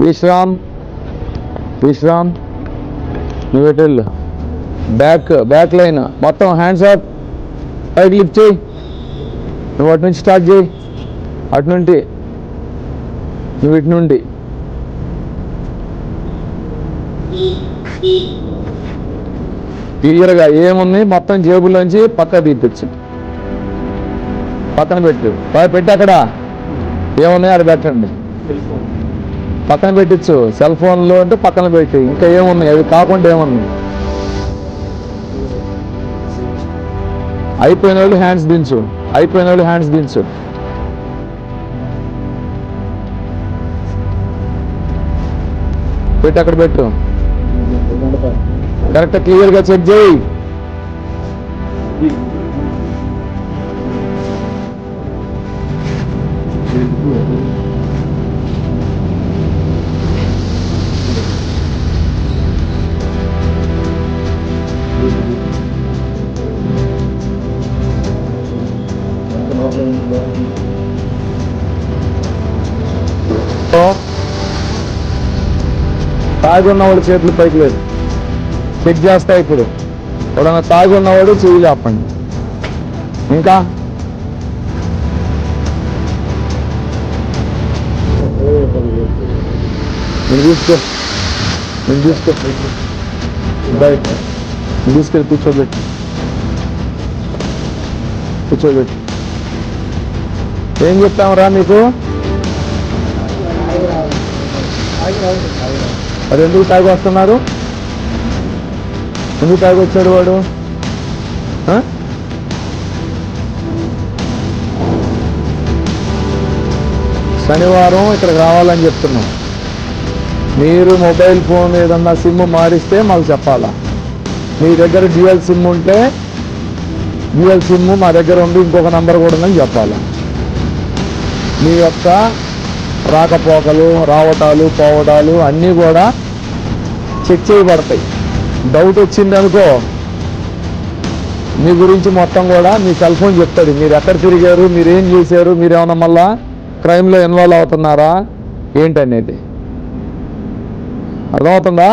విశ్రామ్ విశ్రామ్ నువ్వు ఎటు back line మొత్తం హ్యాండ్స్ అప్ పైకి లిఫ్ట్ చేయి. నువ్వు అటు నుంచి స్టార్ట్ చేయి. అటు నుండి నువ్వు ఇటు నుండి క్లియర్గా ఏముంది మొత్తం జేబులోంచి పక్క తీర్చు. పక్కన పెట్టు పెట్టి అక్కడ ఏమున్నాయి అది పెట్టండి. పక్కన పెట్టచ్చు. సెల్ ఫోన్లో అంటే పక్కన పెట్టి ఇంకా ఏమున్నాయి అవి కాకుండా ఏమున్నాయి. అయిపోయిన వాళ్ళు హ్యాండ్స్ దించు. పెట్టి అక్కడ పెట్టు. కరెక్ట్ క్లియర్గా చెక్ చేయి. తాగి ఉన్నవాడు చేతులు పైకి లేదు. చెక్ చేస్తా. ఇప్పుడు ఎవడన్నా తాగి ఉన్నవాడు చెయ్యి లేపండి. ఇంకా నేను తీసుకెళ్ళి కూర్చోబెట్టి ఏం చెప్తామరా నీకు? మరి ఎందుకు తాగి వస్తున్నారు? ఎందుకు తాగి వచ్చాడు వాడు? శనివారం ఇక్కడికి రావాలని చెప్తున్నాం. మీరు మొబైల్ ఫోన్ ఏదన్నా సిమ్ మారిస్తే మాకు చెప్పాలా. మీ దగ్గర డ్యూయల్ సిమ్ ఉంటే డ్యూయల్ సిమ్ మా దగ్గర ఉంది, ఇంకొక నంబర్ కూడా ఉందని చెప్పాలా. మీ యొక్క రాకపోకలు, రావటాలు, పోవటాలు అన్నీ కూడా చెక్ చేయబడతాయి. డౌట్ వచ్చింది అనుకో, మీ గురించి మొత్తం కూడా మీ సెల్ ఫోన్ చెప్తుంది. మీరు ఎక్కడ తిరిగారు, మీరు ఏం చేశారు, మీరు ఏమన్నా మళ్ళా క్రైమ్లో ఇన్వాల్వ్ అవుతున్నారా ఏంటనేది అర్థమవుతుందా?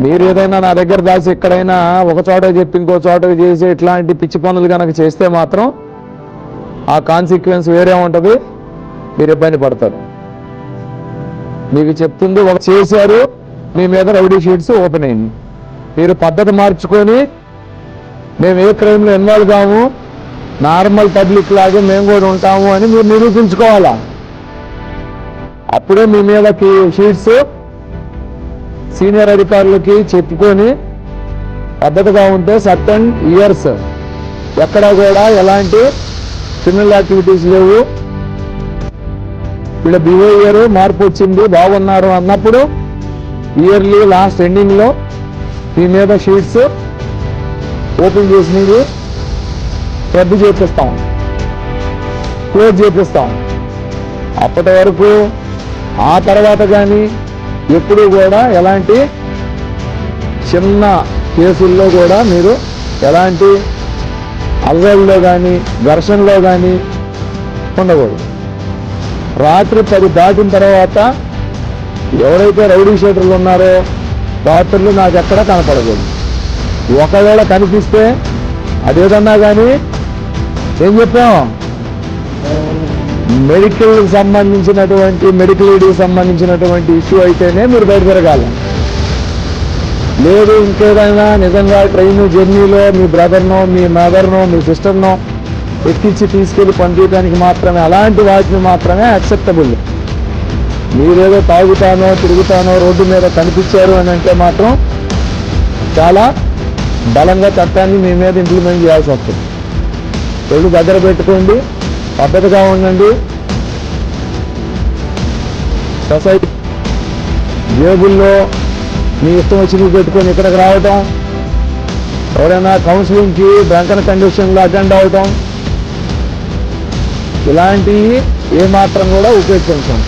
మీరు ఏదైనా నా దగ్గర దాచి ఎక్కడైనా ఒక చోట చెప్పి ఇంకో చోట చేసి ఇట్లాంటి పిచ్చి పనులు కనుక చేస్తే మాత్రం ఆ కాన్సిక్వెన్స్ వేరే ఉంటుంది. మీరు ఇబ్బంది పడతారు. మీకు చెప్తుంది ఒక చేశారు, మీ మీద రౌడీ షీట్స్ ఓపెన్ అయింది. మీరు పద్ధతి మార్చుకొని మేము ఏ క్రైమ్లో ఇన్వాల్వ్ కాము, నార్మల్ పబ్లిక్ లాగా మేము కూడా ఉంటాము అని మీరు నిరూపించుకోవాలా. అప్పుడే మీ మీద షీట్స్ సీనియర్ అధికారులకి చెప్పుకొని పద్ధతిగా ఉంటే సర్టన్ ఇయర్స్ ఎక్కడా కూడా ఎలాంటి క్రిమినల్ యాక్టివిటీస్ లేవు, వీళ్ళ బిహేవియర్ మార్పు వచ్చింది, బాగున్నారు అన్నప్పుడు ఇయర్లీ లాస్ట్ ఎండింగ్లో మీ మీద షీట్స్ ఓపెన్ చేసినవి రద్దు చేపిస్తాం, క్లోజ్ చేపిస్తాం. అప్పటి వరకు ఆ తర్వాత కానీ ఎప్పుడు కూడా ఎలాంటి చిన్న కేసుల్లో కూడా మీరు ఎలాంటి అల్లర్లో కానీ ఘర్షణలో కానీ ఉండకూడదు. రాత్రి 10 దాటిన తర్వాత ఎవరైతే రౌడీ షీటర్లు ఉన్నారో రాత్రులు నాకు ఎక్కడా కనపడకూడదు. ఒకవేళ కనిపిస్తే అదేదన్నా కానీ ఏం చెప్పాం, మెడికల్ ఎయిడ్కి సంబంధించినటువంటి ఇష్యూ అయితేనే మీరు బయట తిరగాలి. లేదు ఇంకేదైనా నిజంగా ట్రైన్ జర్నీలో మీ బ్రదర్నో, మీ మదర్నో, మీ సిస్టర్నో ఎక్కించి తీసుకెళ్ళి పంపించడానికి మాత్రమే, అలాంటి వాటిని మాత్రమే యాక్సెప్టబుల్. మీరేదో తాగుతానో తిరుగుతానో రోడ్డు మీద కనిపించారు అని అంటే మాత్రం చాలా బలంగా చట్టాన్ని మీ మీద ఇంప్లిమెంట్ చేయాల్సి వస్తుంది. ఒళ్ళు దగ్గర పెట్టుకోండి, పద్ధతిగా ఉండండి. సొసైటీ జేబుల్లో మీ ఇష్టం వచ్చినవి పెట్టుకొని ఇక్కడికి రావటం, ఎవరైనా కౌన్సిలింగ్కి డ్రంకన్ కండిషన్లో అటెండ్ అవటం, ఇలాంటివి ఏమాత్రం కూడా ఉపేక్షించాం.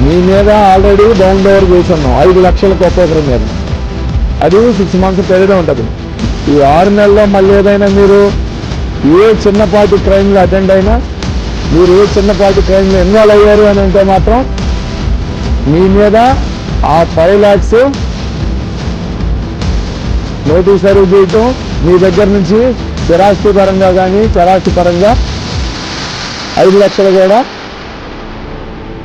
మీ మీద ఆల్రెడీ బౌండ్ ఓవర్ చేస్తున్నాం 5 లక్షలకు ఒక్కొక్కరి మీద. అది 6 months పీరియడ్ ఉంటుంది. ఈ 6 నెలల్లో మళ్ళీ ఏదైనా మీరు ఏ చిన్నపాటి క్రైమ్లో అటెండ్ అయినా, మీరు ఏ చిన్నపాటి క్రైమ్లో ఇన్వాల్వ్ అయ్యారు అని అంటే మాత్రం మీ మీద ఆ 5 lakhs నోటీస్ సర్వ్ చేయటం, మీ దగ్గర నుంచి స్థిరాస్తి పరంగా కానీ చరాస్తి పరంగా 5 లక్షలు కూడా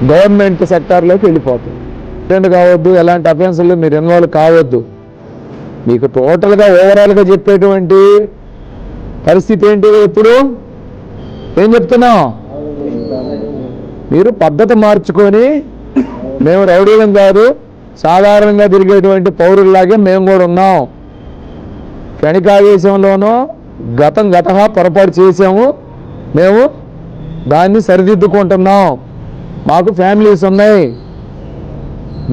గవర్నమెంట్ సెక్టార్లోకి వెళ్ళిపోతుంది. అటెండ్ కావద్దు, ఎలాంటి అఫెన్స్లో మీరు ఇన్వాల్వ్ కావద్దు. మీకు టోటల్గా ఓవరాల్గా చెప్పేటువంటి పరిస్థితి ఏంటి? ఇప్పుడు ఏం చెప్తున్నాం? మీరు పద్ధతి మార్చుకొని, మేము రౌడీలం కాదు, సాధారణంగా తిరిగేటువంటి పౌరుల్లాగే మేము కూడా ఉన్నాం. క్షణికావేశంలోనూ గత పొరపాటు చేసాము, మేము దాన్ని సరిదిద్దుకుంటున్నాం. మాకు ఫ్యామిలీస్ ఉన్నాయి,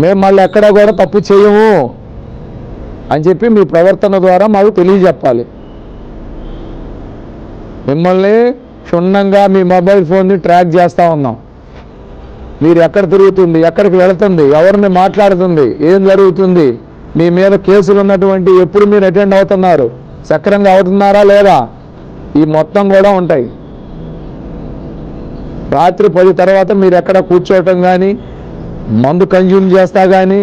మేము మళ్ళీ ఎక్కడా కూడా తప్పు చేయము అని చెప్పి మీ ప్రవర్తన ద్వారా మాకు తెలియజెప్పాలి. మిమ్మల్ని క్షుణ్ణంగా మీ మొబైల్ ఫోన్ని ట్రాక్ చేస్తూ ఉన్నాం. మీరు ఎక్కడ తిరుగుతుంది, ఎక్కడికి వెళుతుంది, ఎవరిని మాట్లాడుతుంది, ఏం జరుగుతుంది, మీ మీద కేసులు ఉన్నటువంటి ఎప్పుడు మీరు అటెండ్ అవుతున్నారు, సక్రమంగా అవుతున్నారా లేదా, ఈ మొత్తం కూడా ఉంటాయి. రాత్రి 10 తర్వాత మీరు ఎక్కడ కూర్చోవటం కానీ, మందు కన్జ్యూమ్ చేస్తా కానీ,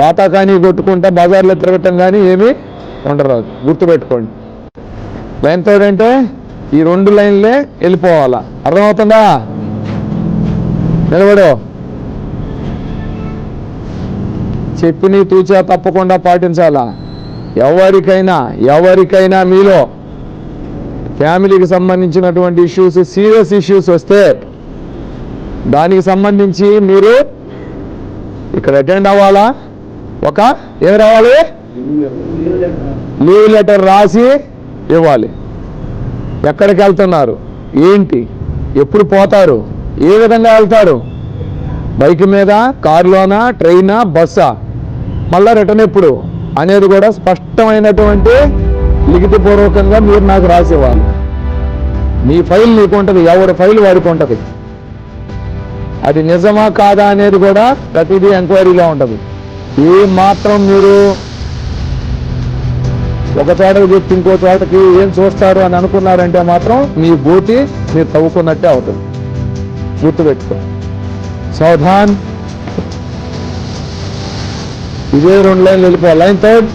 బాతా కానీ కొట్టుకుంటా బజార్లో తిరగటం కానీ ఏమీ ఉండరాదు. గుర్తుపెట్టుకోండి. లైన్ తోడంటే ఈ 2 లైన్లే వెళ్ళిపోవాలా. అర్థమవుతుందా? నిలబడు. చెప్పిని తూచా తప్పకుండా పాటించాలా. ఎవరికైనా మీలో ఫ్యామిలీకి సంబంధించినటువంటి ఇష్యూస్, సీరియస్ ఇష్యూస్ వస్తే దానికి సంబంధించి మీరు ఇక్కడ అటెండ్ అవ్వాలా. ఏం రావాలి? లీవ్ లెటర్ రాసి ఇవ్వాలి. ఎక్కడికి వెళ్తున్నారు, ఏంటి, ఎప్పుడు పోతారు, ఏ విధంగా వెళ్తారు, బైక్ మీద, కారులోనా, ట్రైనా, బస్సా, మళ్ళా రిటర్న్ ఎప్పుడు అనేది కూడా స్పష్టమైనటువంటి లిఖితపూర్వకంగా మీరు నాకు రాసి ఇవ్వాలి. మీ ఫైల్ నీకు ఉంటుంది, ఎవరి ఫైల్ వాడికి ఉంటుంది. అది నిజమా కాదా అనేది కూడా ప్రతిదీ ఎంక్వైరీలో ఉంటుంది. ఏ మాత్రం మీరు ఒక చోటకి చెప్పి ఇంకో చోటకి ఏం చూస్తారు అని అనుకున్నారంటే మాత్రం మీ బూతి మీరు తవ్వుకున్నట్టే అవుతుంది. గుర్తుపెట్టుకో. సావధాన్. ఇదే 2 లైన్లు వెళ్ళిపోవాలి. Line third.